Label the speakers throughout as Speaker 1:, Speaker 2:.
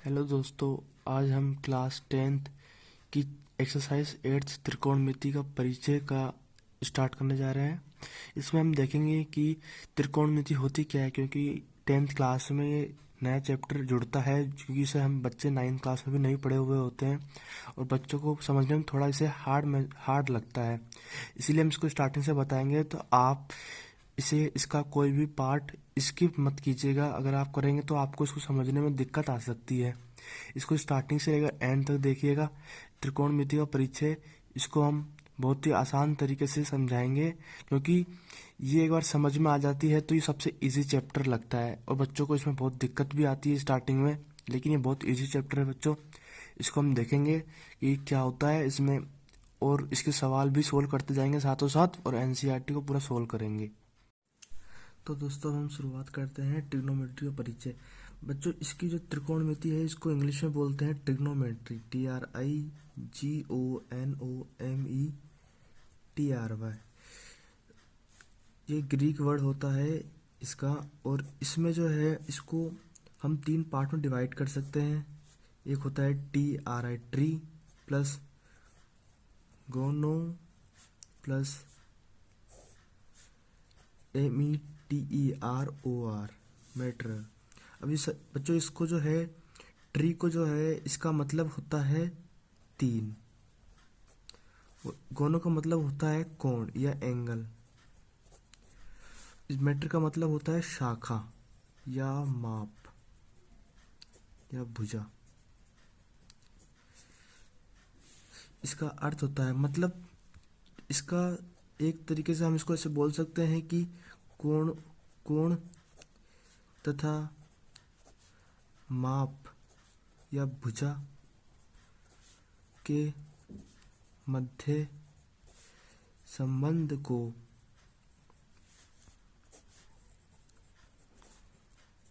Speaker 1: Hello दोस्तों, आज हम क्लास 10th की एक्सरसाइज 8th त्रिकोणमिति का परिचय का स्टार्ट करने जा रहे हैं। इसमें हम देखेंगे कि त्रिकोणमिति होती क्या है, क्योंकि 10th क्लास में ये नया चैप्टर जुड़ता है, क्योंकि इसे हम बच्चे 9th क्लास में भी नहीं पढ़े हुए होते हैं और बच्चों को समझने में थोड़ा इसे हार्ड लगता है। इसीलिए हम इसको स्टार्टिंग से बताएंगे, तो आप इसका कोई भी पार्ट स्किप मत कीजिएगा। अगर आप करेंगे तो आपको इसको समझने में दिक्कत आ सकती है। इसको स्टार्टिंग से लेकर एंड तक देखिएगा। त्रिकोणमिति का परिचय, इसको हम बहुत ही आसान तरीके से समझाएंगे, क्योंकि ये एक बार समझ में आ जाती है तो ये सबसे इजी चैप्टर लगता है और बच्चों को इसमें बहुत दिक्कत भी आती है स्टार्टिंग में, लेकिन ये बहुत इजी चैप्टर है बच्चों। इसको हम देखेंगे कि क्या होता है इसमें, और इसके सवाल भी सोल्व करते जाएंगे साथों साथ, और एनसीईआरटी को पूरा सोल्व करेंगे। तो दोस्तों हम शुरुआत करते हैं ट्रिग्नोमेट्री का परिचय। बच्चों, इसकी जो त्रिकोणमिति है इसको इंग्लिश में बोलते हैं ट्रिग्नोमेट्री, TRIGONOMETRY। ये ग्रीक वर्ड होता है इसका, और इसमें जो है इसको हम 3 पार्ट में डिवाइड कर सकते हैं। एक होता है TRI ट्री प्लस गोनो प्लस METEROR मैटर। अभी बच्चों इसको जो है ट्री को जो है इसका मतलब होता है 3, गोनो का मतलब होता है कोण या एंगल, इस मैटर का मतलब होता है शाखा या माप या भुजा। इसका अर्थ होता है, मतलब इसका एक तरीके से हम इसको ऐसे बोल सकते हैं कि कोण कोण तथा माप या भुजा के मध्य संबंध को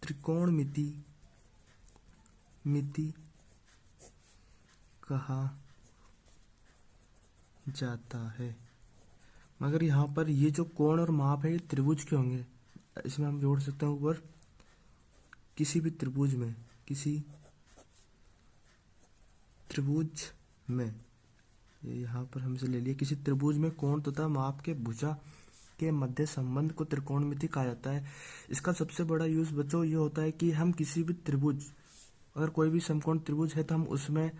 Speaker 1: त्रिकोणमिति कहा जाता है। मगर यहाँ पर ये जो कोण और माप है ये त्रिभुज के होंगे। इसमें हम जोड़ सकते हैं ऊपर, किसी भी त्रिभुज में, किसी त्रिभुज में, ये यहाँ पर हमसे ले लिया, किसी त्रिभुज में कोण तथा माप के भुजा के मध्य संबंध को त्रिकोणमिति कहा जाता है। इसका सबसे बड़ा यूज बच्चों ये होता है कि हम किसी भी त्रिभुज, अगर कोई भी समकोण त्रिभुज है तो हम उसमें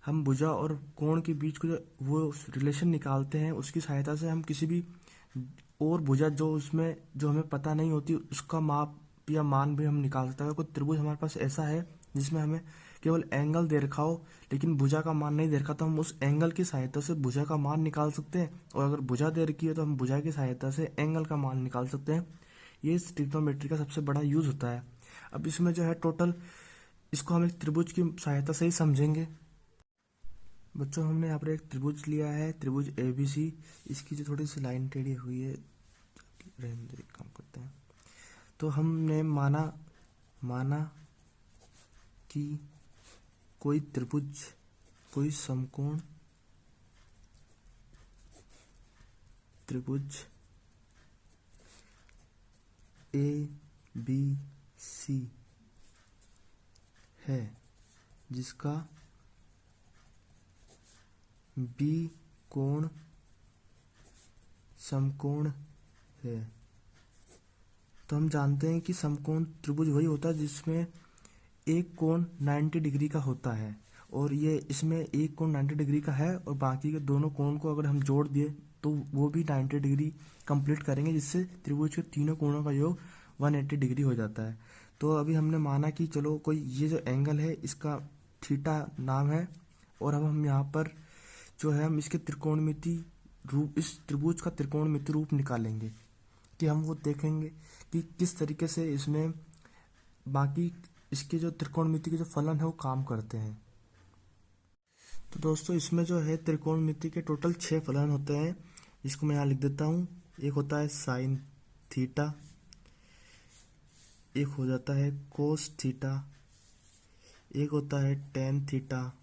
Speaker 1: हम भुजा और कोण के बीच को जो वो रिलेशन निकालते हैं, उसकी सहायता से हम किसी भी और भुजा जो उसमें जो हमें पता नहीं होती उसका माप या मान भी हम निकाल सकते हैं। कोई त्रिभुज हमारे पास ऐसा है जिसमें हमें केवल एंगल दे रखा हो लेकिन भुजा का मान नहीं दे रखा, तो हम उस एंगल की सहायता से भुजा का मान निकाल सकते हैं, और अगर भुजा दे रखी है तो हम भुजा की सहायता से एंगल का मान निकाल सकते हैं। ये ट्रिग्नोमेट्री का सबसे बड़ा यूज होता है। अब इसमें जो है टोटल, इसको हम एक त्रिभुज की सहायता से ही समझेंगे। बच्चों, हमने यहाँ पर एक त्रिभुज लिया है, त्रिभुज ABC। इसकी जो थोड़ी सी लाइन टेढ़ी हुई है, रहने दो, एक काम करते हैं। तो हमने माना कि कोई त्रिभुज, कोई समकोण त्रिभुज ABC है जिसका B कोण समकोण है। तो हम जानते हैं कि समकोण त्रिभुज वही होता है जिसमें एक कोण 90 डिग्री का होता है, और ये इसमें एक कोण 90 डिग्री का है और बाकी के दोनों कोण को अगर हम जोड़ दिए तो वो भी 90 डिग्री कंप्लीट करेंगे, जिससे त्रिभुज के तीनों कोणों का योग 180 डिग्री हो जाता है। तो अभी हमने माना कि चलो कोई ये जो एंगल है इसका थीटा नाम है, और अब हम यहाँ पर जो है हम इसके त्रिकोणमिति रूप, इस त्रिभुज का त्रिकोणमिति रूप निकालेंगे, कि हम वो देखेंगे कि किस तरीके से इसमें बाकी इसके जो त्रिकोणमिति के जो फलन है वो काम करते हैं। तो दोस्तों, इसमें जो है त्रिकोणमिति के टोटल 6 फलन होते हैं, जिसको मैं यहाँ लिख देता हूँ। एक होता है साइन थीटा, एक हो जाता है कोस थीटा, एक होता है टेन थीटा,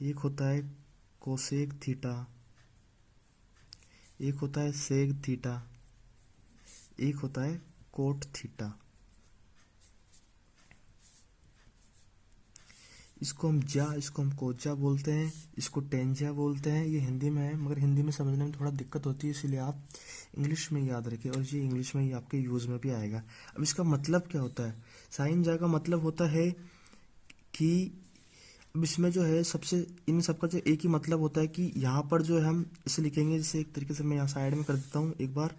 Speaker 1: एक होता है कोसेक थीटा, एक होता है सेक थीटा, एक होता है कोट थीटा। इसको हम ज्या, इसको हम कोज्या बोलते हैं, इसको टेंज्या बोलते हैं। ये हिंदी में है, मगर हिंदी में समझने में थोड़ा दिक्कत होती है, इसलिए आप इंग्लिश में याद रखें, और ये इंग्लिश में ही आपके यूज़ में भी आएगा। अब इसका मतलब क्या होता है? साइन ज्या का मतलब होता है कि अब इसमें जो है सबसे, इन सबका जो एक ही मतलब होता है कि यहाँ पर जो है हम इसे लिखेंगे, जैसे एक तरीके से मैं यहाँ साइड में कर देता हूँ एक बार।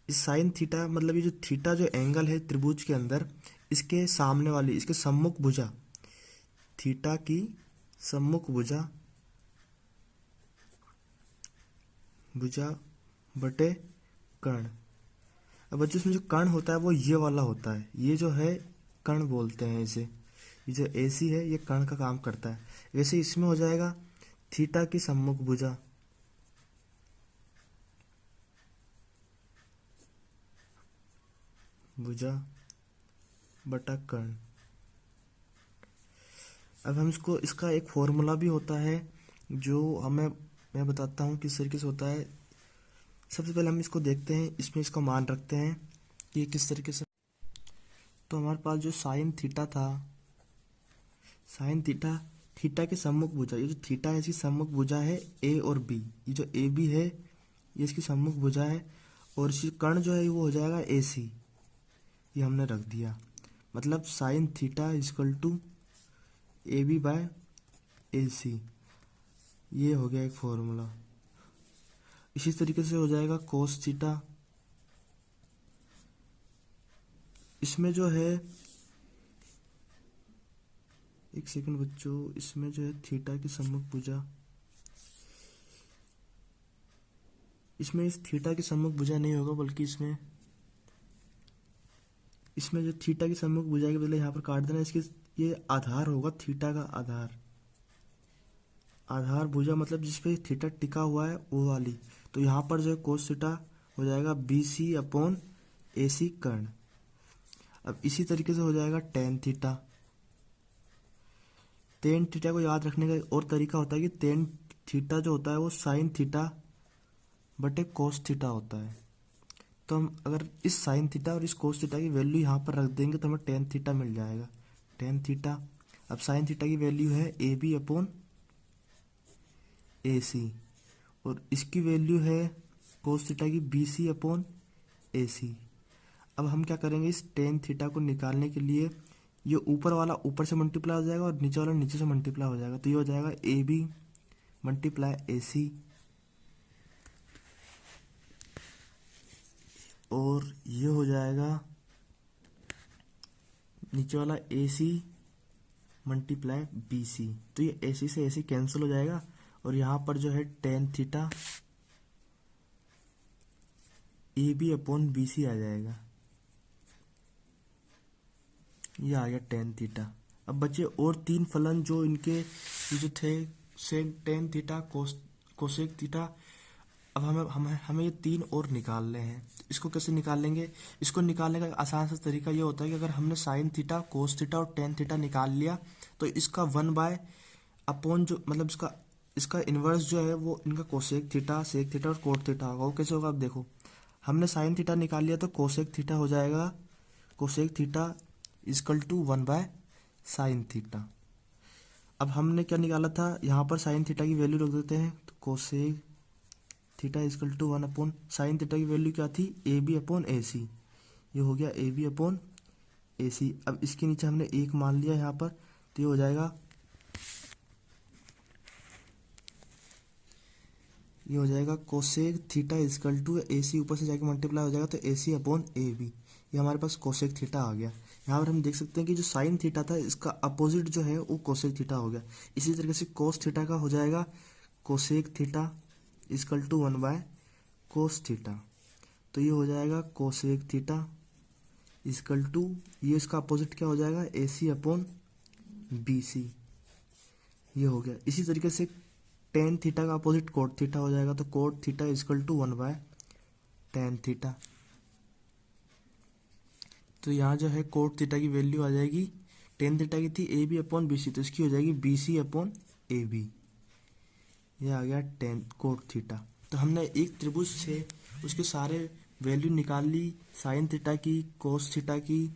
Speaker 1: इस साइन थीटा मतलब ये जो थीटा जो एंगल है त्रिभुज के अंदर, इसके सामने वाली, इसके सम्मुख भुजा, थीटा की सम्मुख भुजा, भुजा बटे कर्ण। अब बच्चों इसमें जो कर्ण होता है वो ये वाला होता है, ये जो है कर्ण बोलते हैं इसे। ये जो AC है ये कर्ण का काम करता है। वैसे इसमें हो जाएगा थीटा की सम्मुख भुजा, भुजा बटा कर्ण। अब हम इसको, इसका एक फॉर्मूला भी होता है जो हमें, मैं बताता हूँ किस तरीके से होता है। सबसे पहले हम इसको देखते हैं, इसमें इसका मान रखते हैं कि ये किस तरीके से। तो हमारे पास जो साइन थीटा था, साइन थीटा, थीटा के सम्मुख भुजा, ये जो थीटा है इसकी सम्मुख भुजा है A और B। ये जो AB है ये इसकी सम्मुख भुजा है, और इसकी कर्ण जो है वो हो जाएगा AC। ये हमने रख दिया, मतलब sine theta is equal to AB by AC। ये हो गया एक फॉर्मूला। इसी तरीके से हो जाएगा कोस थीटा। इसमें जो है, एक सेकंड बच्चों, इसमें जो है थीटा की सम्मुख भुजा, इसमें इस थीटा की सम्मुख भुजा नहीं होगा, बल्कि इसमें, इसमें जो थीटा की सम्मुख भुजा के बदले यहाँ पर काट देना, इसके ये आधार होगा, थीटा का आधार, आधार भुजा मतलब जिसपे थीटा टिका हुआ है वो वाली। तो यहाँ पर जो है कोस थीटा हो जाएगा BC अपॉन AC कर्ण। अब इसी तरीके से हो जाएगा टेन थीटा। टेन थीटा को याद रखने का एक और तरीका होता है कि टेन थीटा जो होता है वो साइन थीटा बटे कोस थीटा होता है। तो हम अगर इस साइन थीटा और इस कोस थीटा की वैल्यू यहाँ पर रख देंगे तो हमें टेन थीटा मिल जाएगा, टेन थीटा। अब साइन थीटा की वैल्यू है AB अपॉन AC, और इसकी वैल्यू है कोस थीटा की BC अपॉन AC। अब हम क्या करेंगे, इस टेन थीटा को निकालने के लिए ये ऊपर वाला ऊपर से मल्टीप्लाई हो जाएगा और नीचे वाला नीचे से मल्टीप्लाई हो जाएगा, तो ये हो जाएगा AB मल्टीप्लाई AC, और ये हो जाएगा नीचे वाला AC मल्टीप्लाई BC। तो ये AC से AC कैंसिल हो जाएगा, और यहाँ पर जो है tan theta AB upon BC आ जाएगा। ये आ गया टेन थीटा। अब बचे और तीन फलन जो इनके ये जो थे, सेक टेन थीटा, कोसेक थीटा। अब हमें ये तीन और निकालने हैं। इसको कैसे निकाल लेंगे? इसको निकालने का आसान सा तरीका ये होता है कि अगर हमने साइन थीटा, कोस थीटा और टेन थीटा निकाल लिया तो इसका वन बाय अपॉन जो मतलब इसका इसका इन्वर्स जो है वो इनका कोसेक थीटा, सेक थीटा और कोट थीटा होगा। वो कैसे होगा? अब देखो, हमने साइन थीटा निकाल लिया तो कोसेक थीटा हो जाएगा, cosec theta is equal to one by sine theta. अब हमने क्या निकाला था, यहाँ पर साइन थीटा की वैल्यू रख देते हैं, तो cosec theta is equal to one upon sine theta की वैल्यू क्या थी, AB अपॉन AC। ये हो गया AB अपॉन AC। अब इसके नीचे हमने एक मान लिया यहाँ पर, तो ये हो जाएगा, ये हो जाएगा cosec theta is equal to AC, ऊपर से जाके मल्टीप्लाई हो जाएगा तो AC अपॉन AB। ये हमारे पास कोसेक थीटा आ गया। यहाँ पर हम देख सकते हैं कि जो साइन थीटा था इसका अपोजिट जो है वो कोसेक थीटा हो गया। इसी तरीके से कोस थीटा का हो जाएगा cosec theta is equal to one by cos theta. तो ये हो जाएगा कोसेक थीटा इजकल टू, ये इसका अपोजिट क्या हो जाएगा, AC अपॉन BC। ये हो गया। इसी तरीके से टेन थीटा का अपोजिट कोट थीटा हो जाएगा, तो cot theta is equal to one by tan theta. तो यहाँ जो है कोट थीटा की वैल्यू आ जाएगी, टेन थीटा की थी AB अपॉन BC, तो इसकी हो जाएगी BC अपॉन AB। ये आ गया टेन कोट थीटा। तो हमने एक त्रिभुज से उसके सारे वैल्यू निकाल ली, साइन थीटा की, कोस थीटा की,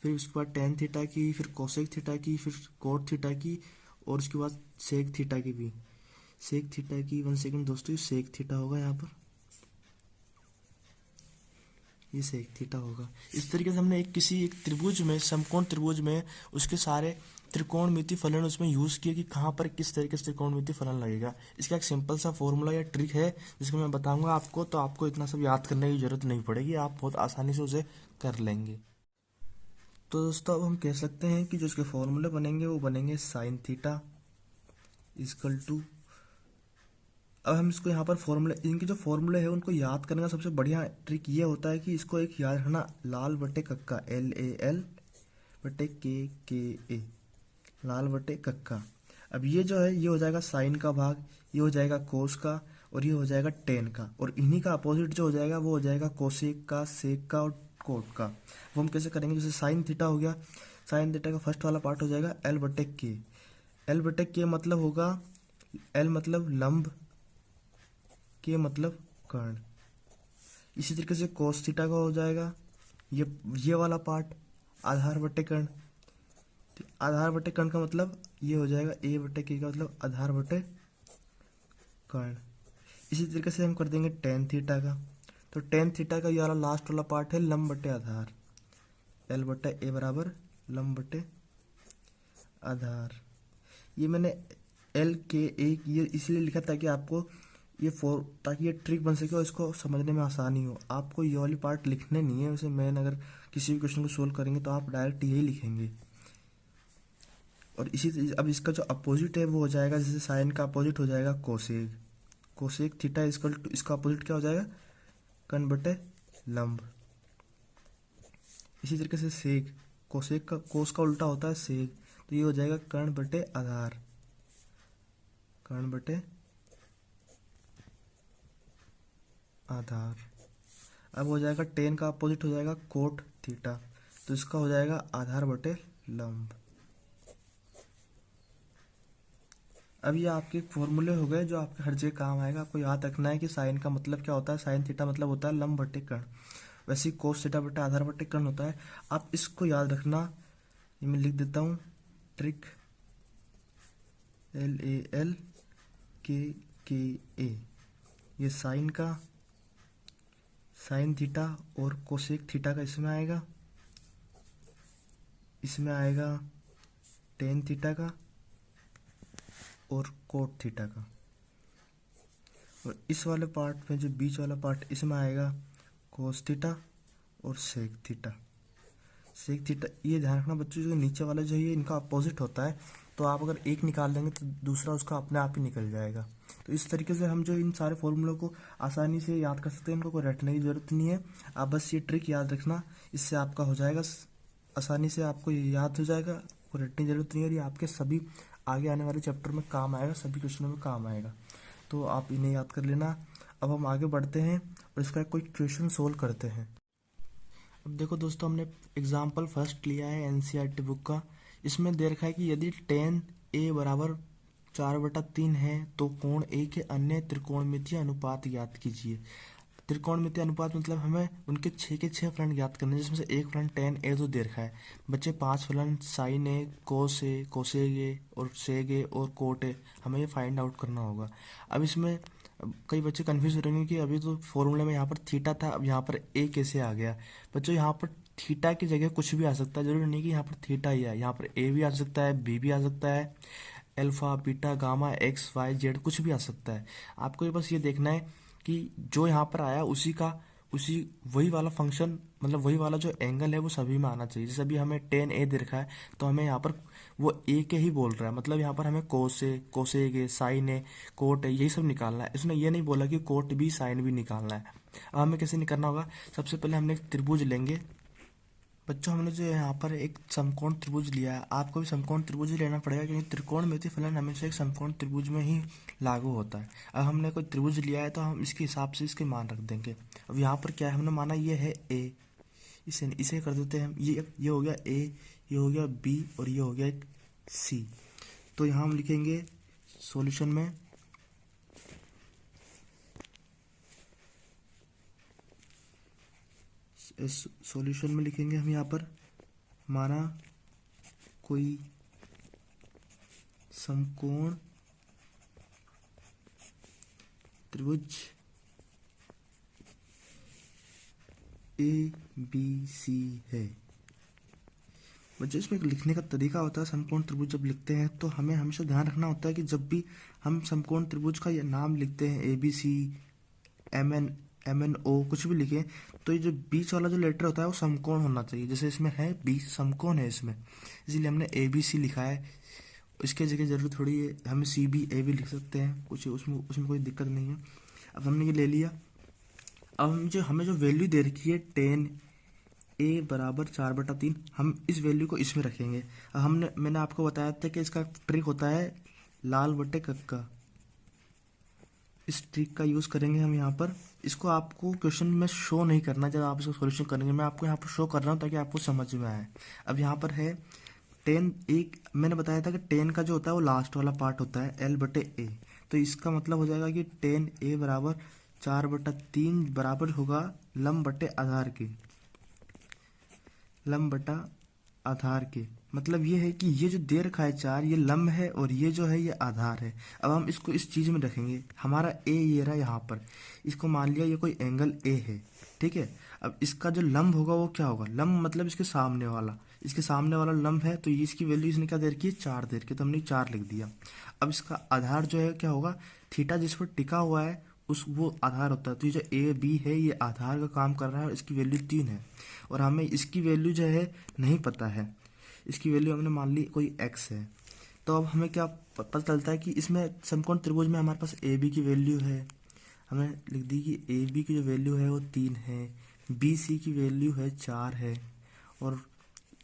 Speaker 1: फिर उसके बाद टेन थीटा की, फिर कोसेक थीटा की, फिर कोट थीटा की, और उसके बाद सेक थीटा की भी। सेक थीटा की, 1 सेकंड दोस्तों, ये सेक थीटा होगा यहाँ पर, ये सेक थीटा होगा। इस तरीके से हमने एक त्रिभुज में, समकोण त्रिभुज में उसके सारे त्रिकोणमिति फलन उसमें यूज किए कि कहाँ पर किस तरीके से त्रिकोणमिति फलन लगेगा। इसका एक सिंपल सा फॉर्मूला या ट्रिक है जिसको मैं बताऊंगा आपको, तो आपको इतना सब याद करने की जरूरत नहीं पड़ेगी, आप बहुत आसानी से उसे कर लेंगे। तो दोस्तों अब हम कह सकते हैं कि जो इसके फॉर्मूले बनेंगे वो बनेंगे साइन थीटा इजकल टू, अब हम इसको यहाँ पर फॉर्मूले, इनके जो फॉर्मूले है उनको याद करने का सबसे बढ़िया ट्रिक ये होता है कि इसको एक याद रखना, लाल बटे कक्का, LAL बटे KKA, लाल बटे कक्का। अब ये जो है ये हो जाएगा साइन का भाग, ये हो जाएगा कोस का, और ये हो जाएगा टेन का, और इन्हीं का अपोजिट जो हो जाएगा वो हो जाएगा कोसेक का, सेक का और कोट का। वो हम कैसे करेंगे, जैसे साइन थीटा हो गया, साइन थीटा का फर्स्ट वाला पार्ट हो जाएगा L बटे के। L बटे के मतलब होगा, L मतलब लंब, के मतलब कर्ण। इसी तरीके से कोस थीटा का हो जाएगा ये वाला पार्ट आधार बटे कर्ण। आधार बटे कर्ण का मतलब ये हो जाएगा A बटे के का मतलब आधार बटे कर्ण। इसी तरीके से हम कर देंगे टेन थीटा का, तो टेन थीटा का ये वाला लास्ट वाला पार्ट है लंब बटे आधार, L बटे A बराबर लंब बटे आधार। ये मैंने LKA ये इसलिए लिखा ताकि आपको ताकि ये ट्रिक बन सके और इसको समझने में आसानी हो। आपको ये वाली पार्ट लिखने नहीं है, वैसे मैन अगर किसी भी क्वेश्चन को सोल्व करेंगे तो आप डायरेक्ट यही लिखेंगे। और अब इसका जो अपोजिट है वो हो जाएगा, जैसे साइन का अपोजिट हो जाएगा cosec, cosec theta is equal to, इसका अपोजिट क्या हो जाएगा, कर्ण बटे लंब। इसी तरीके से सेक, कोसेक का कोस का उल्टा होता है सेक, तो ये हो जाएगा कर्ण बटे आधार, कर्ण बटे आधार। अब हो जाएगा टेन का अपोजिट हो जाएगा कोट थीटा, तो इसका हो जाएगा आधार बटे लंब। अब ये आपके फॉर्मूले हो गए जो आपके हर जगह काम आएगा। आपको याद रखना है कि साइन का मतलब क्या होता है, साइन थीटा मतलब होता है लंब बटे कर्ण, वैसे ही कोस थीटा बटे आधार बटे कर्ण होता है। आप इसको याद रखना, ये मैं लिख देता हूँ ट्रिक, LAL KKA, ये साइन का, साइन थीटा और कोसेक थीटा का इसमें आएगा, इसमें आएगा टेन थीटा का और कोट थीटा का, और इस वाले पार्ट में जो बीच वाला पार्ट इसमें आएगा कोस थीटा और सेक थीटा। सेक थीटा ये ध्यान रखना बच्चों, जो नीचे वाला जो है इनका अपोजिट होता है, तो आप अगर एक निकाल देंगे तो दूसरा उसका अपने आप ही निकल जाएगा। तो इस तरीके से हम जो इन सारे फॉर्मूलों को आसानी से याद कर सकते हैं, इनको कोई रटने की जरूरत नहीं है। आप बस ये ट्रिक याद रखना, इससे आपका हो जाएगा, आसानी से आपको ये याद हो जाएगा, कोई रटने की जरूरत नहीं है, और ये आपके सभी आगे आने वाले चैप्टर में काम आएगा, सभी क्वेश्चनों में काम आएगा, तो आप इन्हें याद कर लेना। अब हम आगे बढ़ते हैं और इसका कोई क्वेश्चन सोल्व करते हैं। अब देखो दोस्तों, हमने एग्जाम्पल फर्स्ट लिया है NCERT बुक का। इसमें दे रखा है कि यदि tan A बराबर 4/3 है तो कोण A के अन्य त्रिकोणमितीय अनुपात ज्ञात कीजिए। त्रिकोणमितीय अनुपात मतलब हमें उनके 6 के 6 फलन ज्ञात करने हैं, जिसमें से एक फलन tan A तो दे रखा है, बच्चे 5 फलन sin A, cos A, cosec A और sec A और cot A, हमें ये फाइंड आउट करना होगा। अब इसमें कई बच्चे कंफ्यूज हो रहेंगे कि अभी तो फॉर्मूले में यहाँ पर थीटा था, अब यहाँ पर ए कैसे आ गया। बच्चों यहाँ पर थीटा की जगह कुछ भी आ सकता है, जरूरी नहीं कि यहाँ पर थीटा ही है, यहाँ पर ए भी आ सकता है, बी भी आ सकता है, alpha beta gamma x y z कुछ भी आ सकता है। आपको ये बस ये देखना है कि जो यहाँ पर आया उसी वही वाला फंक्शन, मतलब वही वाला जो एंगल है वो सभी में आना चाहिए। जैसे अभी हमें tan A दे रखा है तो हमें यहाँ पर वो A के ही बोल रहा है, मतलब यहाँ पर हमें cosec A, sine A, cot A यही सब निकालना है। इसने ये नहीं बोला कि कोट भी साइन भी निकालना है। अब हमें कैसे निकालना होगा, सबसे पहले हमने एक त्रिभुज लेंगे। बच्चों हमने जो यहाँ पर एक समकोण त्रिभुज लिया है, आपको भी समकोण त्रिभुज ही लेना पड़ेगा, क्योंकि त्रिकोणमितीय फलन हमेशा एक समकोण त्रिभुज में ही लागू होता है। अब हमने कोई त्रिभुज लिया है तो हम इसके हिसाब से इसके मान रख देंगे। अब यहाँ पर क्या है, हमने माना ये है A, इसे कर देते हैं हम, ये हो गया A, ये हो गया B और ये हो गया C। तो यहाँ हम लिखेंगे सॉल्यूशन में लिखेंगे हम यहाँ पर माना कोई समकोण त्रिभुज ए बी सी है। बच्चों इसमें एक लिखने का तरीका होता है। समकोण त्रिभुज जब लिखते हैं तो हमें हमेशा ध्यान रखना होता है कि जब भी हम समकोण त्रिभुज का ये नाम लिखते हैं, A B C, M N O, कुछ भी लिखें, तो ये जो बीच वाला जो लेटर होता है वो समकोण होना चाहिए। जैसे इसमें है बी, समकोण है इसमें, इसीलिए हमने ए बी सी लिखा है। इसके जगह जरूरत थोड़ी है, हम सी बी ए भी लिख सकते हैं, कुछ उसमें उसमें कोई दिक्कत नहीं है। अब हमने ये ले लिया। अब हमें जो वैल्यू दे रखी है 10 ए बराबर 4/3, हम इस वैल्यू को इसमें रखेंगे। अब मैंने आपको बताया था कि इसका ट्रिक होता है लाल बटे कक्का। इस ट्रिक का यूज़ करेंगे हम यहाँ पर। इसको आपको क्वेश्चन में शो नहीं करना जब आप इसको सॉल्यूशन करेंगे, मैं आपको यहाँ पर शो कर रहा हूँ ताकि आपको समझ में आए। अब यहाँ पर है 10, एक मैंने बताया था कि 10 का जो होता है वो लास्ट वाला पार्ट होता है L/A, तो इसका मतलब हो जाएगा कि 10A बराबर 4/3 बराबर होगा लंब बटे आधार के। लंब बटा आधार के मतलब ये है कि ये जो दे रखा है 4, ये लंब है और ये जो है ये आधार है। अब हम इसको इस चीज़ में रखेंगे। हमारा ए ये रहा यहाँ पर, इसको मान लिया ये कोई एंगल ए है, ठीक है। अब इसका जो लंब होगा वो क्या होगा, लंब मतलब इसके सामने वाला लंब है, तो ये इसकी वैल्यू इसने क्या दे रखी है, 4 दे रखी है, तो हमने 4 लिख दिया। अब इसका आधार जो है क्या होगा, थीटा जिस पर टिका हुआ है उस वो आधार होता है। तो ये जो ए बी है ये आधार का काम कर रहा है और इसकी वैल्यू 3 है, और हमें इसकी वैल्यू जो है नहीं पता है। इसकी वैल्यू हमने मान ली कोई x है। तो अब हमें क्या पता चलता है कि इसमें समकोण त्रिभुज में हमारे पास ए बी की वैल्यू है, हमने लिख दी कि ए बी की जो वैल्यू है वो 3 है, बी सी की वैल्यू है 4 है, और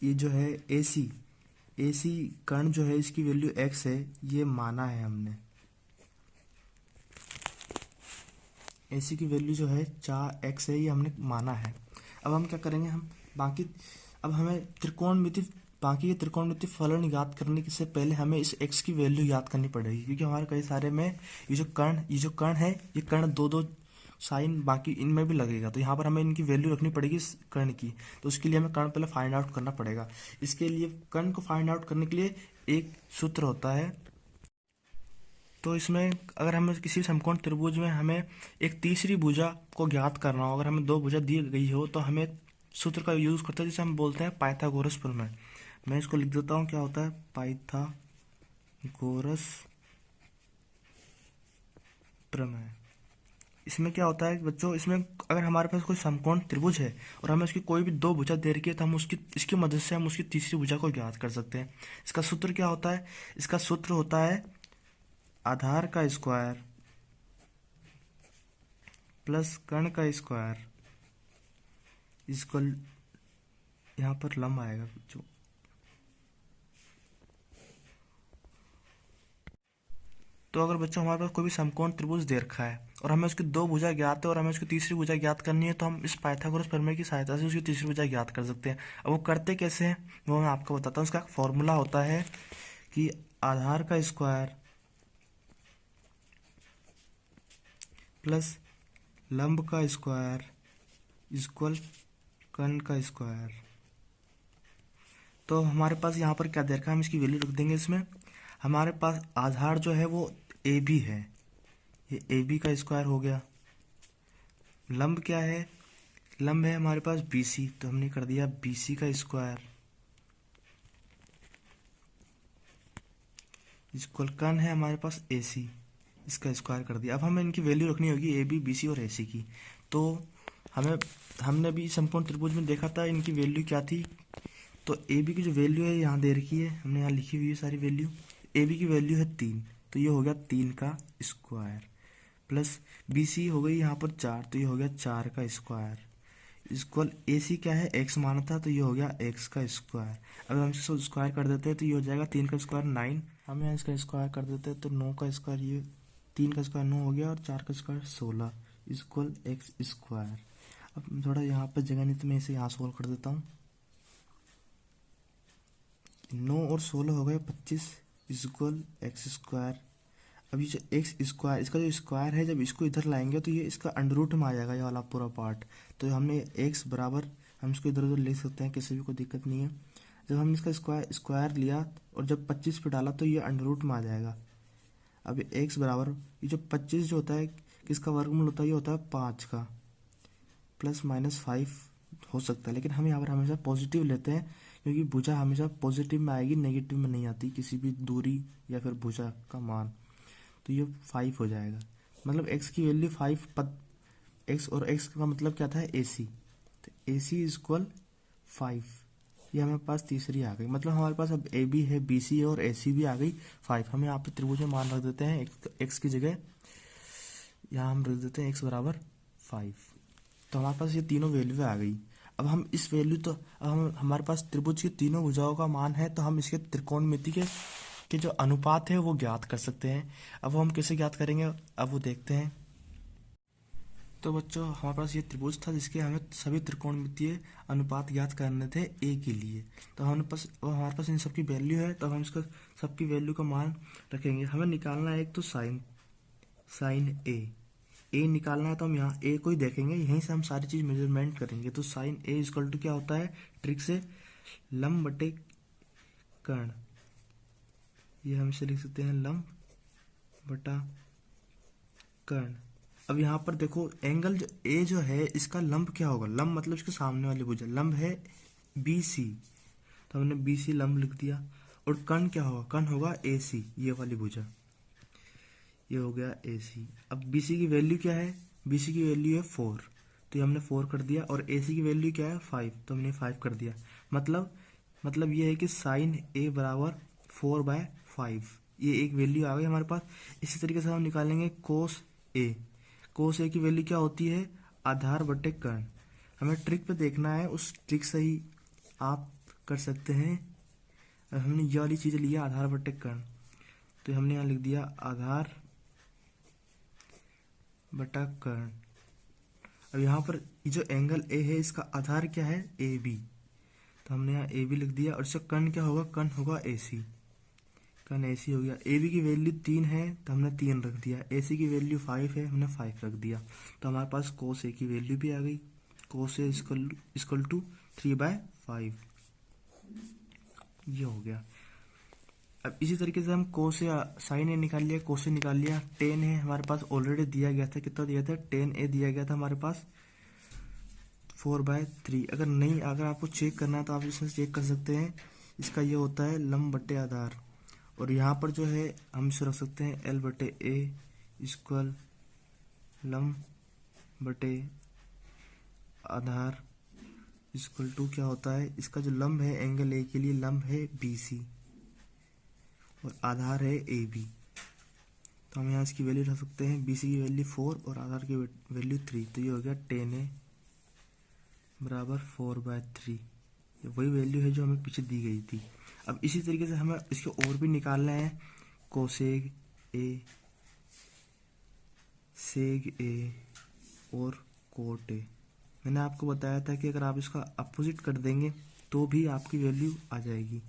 Speaker 1: ये जो है ए सी कर्ण जो है इसकी वैल्यू x है, ये माना है हमने। ए सी की वैल्यू जो है 4x है, ये हमने माना है। अब हम क्या करेंगे, हम बाकी अब हमें बाकी ये त्रिकोणमिति फलन याद करने से पहले हमें इस x की वैल्यू याद करनी पड़ेगी, क्योंकि हमारे कई सारे में ये जो कर्ण है, ये कर्ण दो साइन बाकी इनमें भी लगेगा, तो यहाँ पर हमें इनकी वैल्यू रखनी पड़ेगी इस कर्ण की। तो उसके लिए हमें कर्ण पहले फाइंड आउट करना पड़ेगा। इसके लिए कर्ण को फाइंड आउट करने के लिए एक सूत्र होता है। तो इसमें अगर हमें किसी समकोण त्रिभुज में हमें एक तीसरी भुजा को ज्ञात करना हो, अगर हमें 2 भुजा दी गई हो, तो हमें सूत्र का यूज करते हैं जिसे हम बोलते हैं पाइथागोरस प्रमेय। मैं इसको लिख देता हूँ, क्या होता है पाइथागोरस प्रमेय। इसमें क्या होता है बच्चों, इसमें अगर हमारे पास कोई समकोण त्रिभुज है और हमें उसकी कोई भी 2 भुजा दे रखी है, तो हम इसकी मदद से हम उसकी तीसरी भुजा को ज्ञात कर सकते हैं। इसका सूत्र क्या होता है, इसका सूत्र होता है आधार का स्क्वायर प्लस कर्ण का स्क्वायर इक्वल, यहाँ पर लंब आएगा बच्चों। तो अगर बच्चों हमारे पास कोई भी समकोण त्रिभुज दे रखा है और हमें उसकी 2 भुजा ज्ञात है और हमें उसकी तीसरी भुजा ज्ञात करनी है, तो हम इस पाइथागोरस प्रमेय की सहायता से उसकी तीसरी भुजा ज्ञात कर सकते हैं। अब वो करते कैसे हैं वो मैं आपको बताता हूँ। उसका फॉर्मूला होता है कि आधार का स्क्वायर प्लस लंब का स्क्वायर इक्वल कर्ण का स्क्वायर। तो हमारे पास यहाँ पर क्या दे रखा है, हम इसकी वैल्यू रख देंगे। इसमें हमारे पास आधार जो है वो ए बी है, ये ए बी का स्क्वायर हो गया। लंब क्या है, लंब है हमारे पास बी सी, तो हमने कर दिया बी सी का स्क्वायर इक्वल कर्ण है हमारे पास ए सी, इसका स्क्वायर कर दिया। अब हमें इनकी वैल्यू रखनी होगी ए बी, बी सी और ए सी की। तो हमने भी समकोण त्रिभुज में देखा था इनकी वैल्यू क्या थी। तो ए बी की जो वैल्यू है यहाँ दे रखी है, हमने यहाँ लिखी हुई है सारी वैल्यू। ए बी की वैल्यू है 3, तो ये हो गया 3 का स्क्वायर, प्लस बी सी हो गई यहाँ पर 4, तो ये हो गया 4 का स्क्वायर इक्वल ए सी क्या है, एक्स माना था, तो ये हो गया एक्स का स्क्वायर। अगर हम इसको स्क्वायर कर देते हैं तो ये हो जाएगा 3 का स्क्वायर 9, हम यहाँ इसका स्क्वायर कर देते हैं तो 9 का स्क्वायर, ये 3 का स्क्वायर 9 हो गया और 4 का स्क्वायर 16 इक्वल एक्स स्क्वायर। अब थोड़ा यहाँ पर जगह नहीं तो मैं इसे यहाँ सोल्व कर देता हूँ। 9 और 16 हो गए 25 इक्वल एक्स स्क्वायर। अब ये जो एक्स स्क्वायर, इसका जो स्क्वायर है, जब इसको इधर लाएंगे तो ये इसका अंडर रूट में आ जाएगा, ये वाला पूरा पार्ट। तो हमने एक्स बराबर, हम इसको इधर उधर लिख सकते हैं, किसी भी कोई दिक्कत नहीं है। जब हमने इसका स्क्वायर लिया और जब 25 पे डाला तो ये अंडर रूट में आ जाएगा। अब x बराबर, ये जो 25 जो होता है किसका वर्गमूल होता है, ये होता है 5 का, प्लस माइनस 5 हो सकता है, लेकिन हम यहाँ पर हमेशा पॉजिटिव लेते हैं क्योंकि भुजा हमेशा पॉजिटिव में आएगी, नेगेटिव में नहीं आती किसी भी दूरी या फिर भुजा का मान। तो ये 5 हो जाएगा, मतलब x की वैल्यू 5 x, और x का मतलब क्या था, AC, तो AC इज इक्वल 5। ये हमारे पास तीसरी आ गई, मतलब हमारे पास अब AB है, BC है और AC भी आ गई 5। हम यहाँ पे त्रिभुज में मान रख देते हैं x की जगह, यहाँ हम रख देते हैं x बराबर 5। तो हमारे पास ये तीनों वैल्यू आ गई। अब हम इस वैल्यू, तो अब हम हमारे पास त्रिभुज की तीनों भुजाओं का मान है, तो हम इसके त्रिकोणमिति के जो अनुपात है वो ज्ञात कर सकते हैं। अब वो हम कैसे ज्ञात करेंगे, अब वो देखते हैं। तो बच्चों हमारे पास ये त्रिभुज था जिसके हमें सभी त्रिकोणमितीय अनुपात ज्ञात करने थे a के लिए। तो हमारे पास इन सबकी वैल्यू है, तो हम इसका सबकी वैल्यू का मान रखेंगे। हमें निकालना है एक तो साइन ए निकालना है, तो हम यहाँ a को ही देखेंगे, यहीं से हम सारी चीज़ मेजरमेंट करेंगे। तो साइन a इक्वल टू क्या होता है, ट्रिक से लंब बटे कर्ण, ये हम इसे लिख सकते हैं लंब बटा कर्ण। अब यहाँ पर देखो एंगल जो ए जो है इसका लंब क्या होगा, लंब मतलब इसके सामने वाली भुजा, लंब है BC, तो हमने BC लंब लिख दिया। और कर्ण क्या होगा, कर्ण होगा AC, ये वाली भुजा, ये हो गया AC। अब BC की वैल्यू क्या है, BC की वैल्यू है 4, तो ये हमने 4 कर दिया, और AC की वैल्यू क्या है 5, तो हमने 5 कर दिया। मतलब ये है कि साइन A बराबर 4/5, ये एक वैल्यू आ गई हमारे पास। इसी तरीके से हम निकालेंगे कोस A। कोस A की वैल्यू क्या होती है, आधार बटे कर्ण। हमें ट्रिक पे देखना है, उस ट्रिक से ही आप कर सकते हैं। अब हमने ये वाली चीज़ लिया आधार बटे कर्ण, तो हमने यहाँ लिख दिया आधार बटा कर्ण। अब यहाँ पर ये जो एंगल A है इसका आधार क्या है, AB, तो हमने यहाँ AB लिख दिया। और इसका कर्ण क्या होगा, कर्ण होगा AC, कर्ण AC हो गया। AB की वैल्यू 3 है तो हमने 3 रख दिया, AC की वैल्यू 5 है, हमने 5 रख दिया। तो हमारे पास कोस A की वैल्यू भी आ गई, कोस A इक्वल टू 3/5, ये हो गया। अब इसी तरीके से हम कोस A साइन A निकाल लिया, कोस A निकाल लिया। टेन A हमारे पास ऑलरेडी दिया गया था, कितना दिया था, टेन A दिया गया था हमारे पास 4/3। अगर आपको चेक करना है तो आप इसमें चेक कर सकते हैं, इसका ये होता है लंब बटे आधार, और यहाँ पर जो है हम इसे रख सकते हैं L बटे A इक्वल लंब बटे आधार इक्वल टू क्या होता है, इसका जो लंब है एंगल A के लिए लंब है BC और आधार है AB। तो हम यहाँ इसकी वैल्यू रख सकते हैं, BC की वैल्यू 4 और आधार की वैल्यू 3, तो ये हो गया 10A बराबर 4/3। ये वही वैल्यू है जो हमें पीछे दी गई थी। अब इसी तरीके से हमें इसके और भी निकालना है, कोसेक A, सेक A और कोट A। मैंने आपको बताया था कि अगर आप इसका अपोजिट कर देंगे तो भी आपकी वैल्यू आ जाएगी।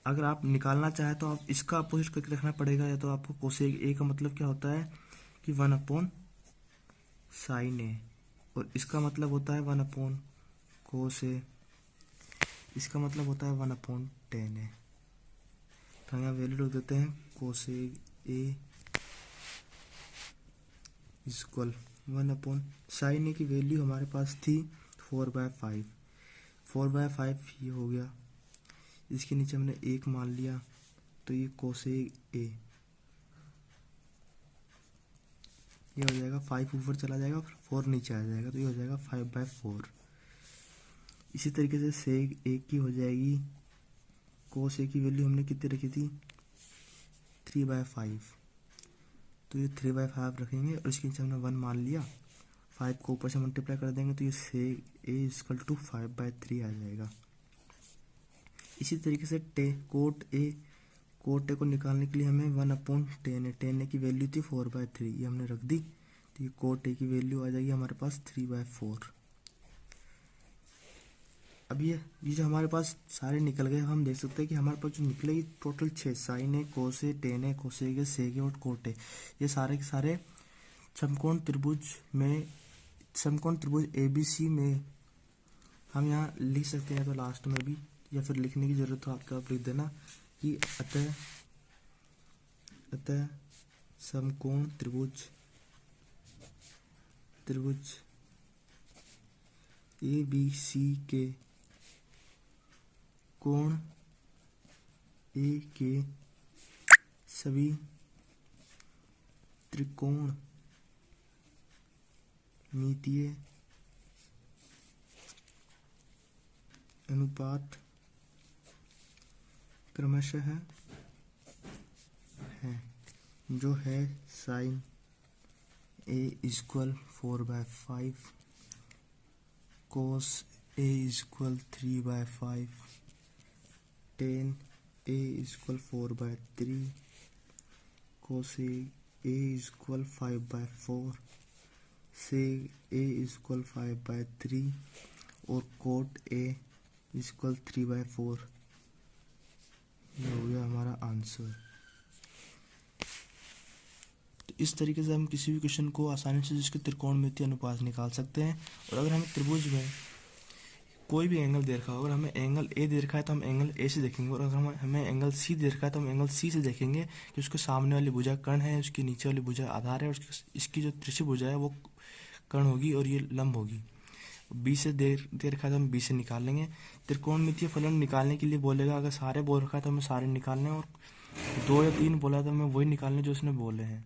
Speaker 1: अगर आप निकालना चाहें तो आप इसका अपोजिट करके रखना पड़ेगा, या तो आपको कोसेक A का मतलब क्या होता है कि 1/sin A, और इसका मतलब होता है 1/cos A, इसका मतलब होता है 1/tan A। तो हम यहाँ वैल्यू रख देते हैं, cosec A equal 1/sin A की वैल्यू हमारे पास थी 4/5, 4/5 ये हो गया। इसके नीचे हमने 1 मान लिया, तो ये कोसेक A ये हो जाएगा, 5 ऊपर चला जाएगा, 4 नीचे आ जाएगा, तो ये हो जाएगा 5/4। इसी तरीके से सेक A की हो जाएगी, कोस A की वैल्यू हमने कितनी रखी थी 3/5, तो ये 3/5 रखेंगे, और इसके नीचे हमने 1 मान लिया, 5 को ऊपर से मल्टीप्लाई कर देंगे तो ये सेक A इक्वल टू 5/3 आ जाएगा। इसी तरीके से कोट A को निकालने के लिए हमें 1/tan A, tan A की वैल्यू थी 4/3, ये हमने रख दी, तो ये कोट A की वैल्यू आ जाएगी हमारे पास 3/4। अब ये जो हमारे पास सारे निकल गए, हम देख सकते हैं कि हमारे पास जो निकलेगी total 6, sine A, cos A, tan A, cosec A, sec A और कोट A, ये सारे के सारे समकोण त्रिभुज ABC में हम यहाँ लिख सकते हैं, तो लास्ट में भी या फिर लिखने की जरूरत हो आपको आप लिख देना कि अतः समकोण त्रिभुज ABC के कोण A के सभी त्रिकोणमितीय अनुपात क्रमशः है, जो है sin A = 4/5, cos A = 3/5, tan A = 4/3, cos A = 5/4, sec A = 5/3 और cot A = 3/4। ये हो गया हमारा आंसर। तो इस तरीके से हम किसी भी क्वेश्चन को आसानी से जिसके त्रिकोणमितीय अनुपात निकाल सकते हैं। और अगर हमें त्रिभुज में कोई भी एंगल दे रखा हो, अगर हमें एंगल ए दे रखा है तो हम एंगल ए से देखेंगे, और अगर हमें एंगल सी दे रखा है तो हम एंगल सी से देखेंगे कि उसके सामने वाली भुजा कर्ण है, उसकी नीचे वाली भुजा आधार है, और इसकी जो त्रिज्यीय भुजा है वो कर्ण होगी और ये लंब होगी। बी से दे रखा है तो हम बी से निकाल लेंगे। त्रिकोणमितीय फलन निकालने के लिए बोलेगा, अगर सारे बोल रखा है तो हमें सारे निकालने, और 2 या 3 बोला तो हमें वही निकालने जो उसने बोले हैं।